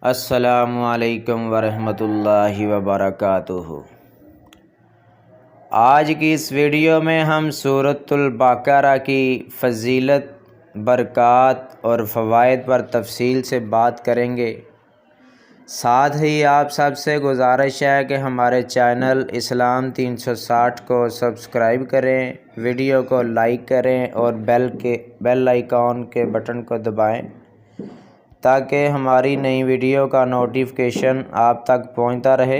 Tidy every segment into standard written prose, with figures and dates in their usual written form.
السلام علیکم ورحمۃ اللہ وبرکاتہ۔ آج کی اس ویڈیو میں ہم سورۃ البقرہ کی فضیلت، برکات اور فوائد پر تفصیل سے بات کریں گے۔ ساتھ ہی آپ سب سے گزارش ہے کہ ہمارے چینل اسلام 360 کو سبسکرائب کریں، ویڈیو کو لائک کریں اور بیل آئیکن کے بٹن کو دبائیں تاکہ ہماری نئی ویڈیو کا نوٹیفیکیشن آپ تک پہنچتا رہے۔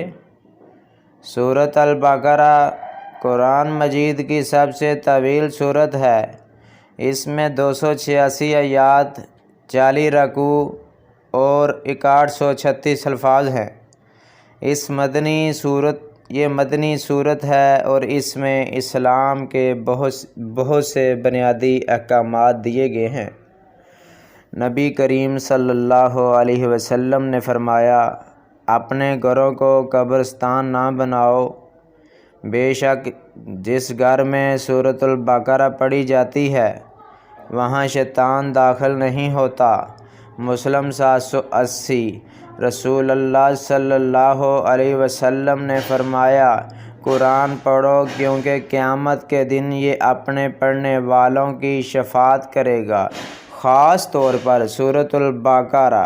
سورۃ البقرہ قرآن مجید کی سب سے طویل سورت ہے۔ اس میں 286 آیات، 40 رکوع اور 6136 الفاظ ہیں۔ یہ مدنی صورت ہے اور اس میں اسلام کے بہت سے بنیادی احکامات دیے گئے ہیں۔ نبی کریم صلی اللہ علیہ وسلم نے فرمایا، اپنے گھروں کو قبرستان نہ بناؤ۔ بے شک جس گھر میں سورۃ البقرہ پڑھی جاتی ہے وہاں شیطان داخل نہیں ہوتا۔ مسلم 780۔ رسول اللہ صلی اللہ علیہ وسلم نے فرمایا، قرآن پڑھو کیونکہ قیامت کے دن یہ اپنے پڑھنے والوں کی شفاعت کرے گا۔ خاص طور پر سورۃ البقرہ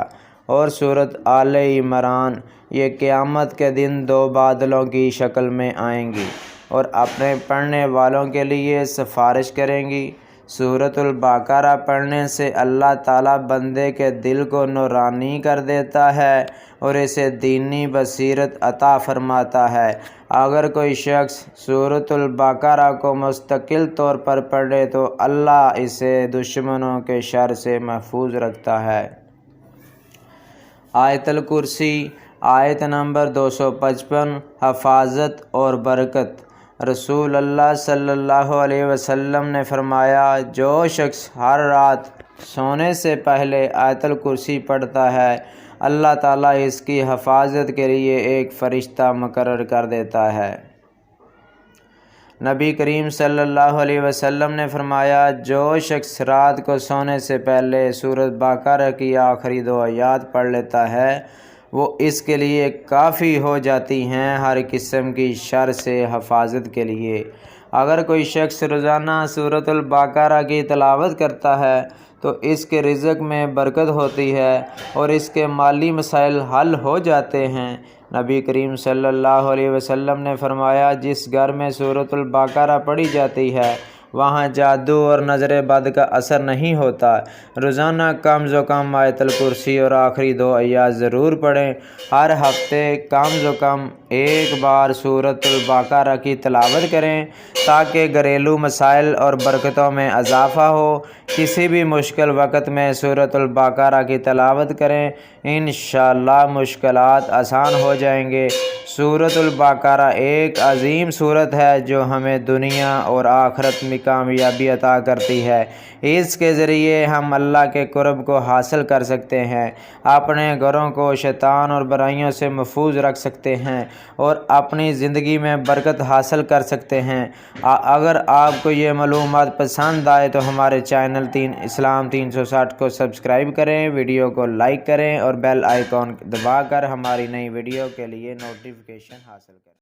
اور سورۃ آل عمران یہ قیامت کے دن دو بادلوں کی شکل میں آئیں گی اور اپنے پڑھنے والوں کے لیے سفارش کریں گی۔ سورۃ البقرہ پڑھنے سے اللہ تعالیٰ بندے کے دل کو نورانی کر دیتا ہے اور اسے دینی بصیرت عطا فرماتا ہے۔ اگر کوئی شخص سورۃ البقرہ کو مستقل طور پر پڑھے تو اللہ اسے دشمنوں کے شر سے محفوظ رکھتا ہے۔ آیت الکرسی، آیت نمبر 255۔ حفاظت اور برکت۔ رسول اللہ صلی اللہ علیہ وسلم نے فرمایا، جو شخص ہر رات سونے سے پہلے آیت الکرسی پڑھتا ہے اللہ تعالیٰ اس کی حفاظت کے لیے ایک فرشتہ مقرر کر دیتا ہے۔ نبی کریم صلی اللہ علیہ وسلم نے فرمایا، جو شخص رات کو سونے سے پہلے سورۃ بقرہ کی آخری 2 آیات پڑھ لیتا ہے وہ اس کے لیے کافی ہو جاتی ہیں ہر قسم کی شر سے حفاظت کے لیے۔ اگر کوئی شخص روزانہ سورۃ البقرہ کی تلاوت کرتا ہے تو اس کے رزق میں برکت ہوتی ہے اور اس کے مالی مسائل حل ہو جاتے ہیں۔ نبی کریم صلی اللہ علیہ وسلم نے فرمایا، جس گھر میں سورۃ البقرہ پڑھی جاتی ہے وہاں جادو اور نظر بد کا اثر نہیں ہوتا۔ روزانہ کم از کم آیت الکرسی اور آخری 2 آیات ضرور پڑھیں۔ ہر ہفتے کم از کم ایک بار سورۃ البقرہ کی تلاوت کریں تاکہ گھریلو مسائل اور برکتوں میں اضافہ ہو۔ کسی بھی مشکل وقت میں سورۃ البقرہ کی تلاوت کریں، انشاءاللہ مشکلات آسان ہو جائیں گے۔ سورۃ البقرہ ایک عظیم سورت ہے جو ہمیں دنیا اور آخرت میں کامیابی عطا کرتی ہے۔ اس کے ذریعے ہم اللہ کے قرب کو حاصل کر سکتے ہیں، اپنے گھروں کو شیطان اور برائیوں سے محفوظ رکھ سکتے ہیں اور اپنی زندگی میں برکت حاصل کر سکتے ہیں۔ اگر آپ کو یہ معلومات پسند آئے تو ہمارے چینل اسلام 360 کو سبسکرائب کریں، ویڈیو کو لائک کریں اور بیل آئیکن دبا کر ہماری نئی ویڈیو کے لیے نوٹیفیکیشن حاصل کریں۔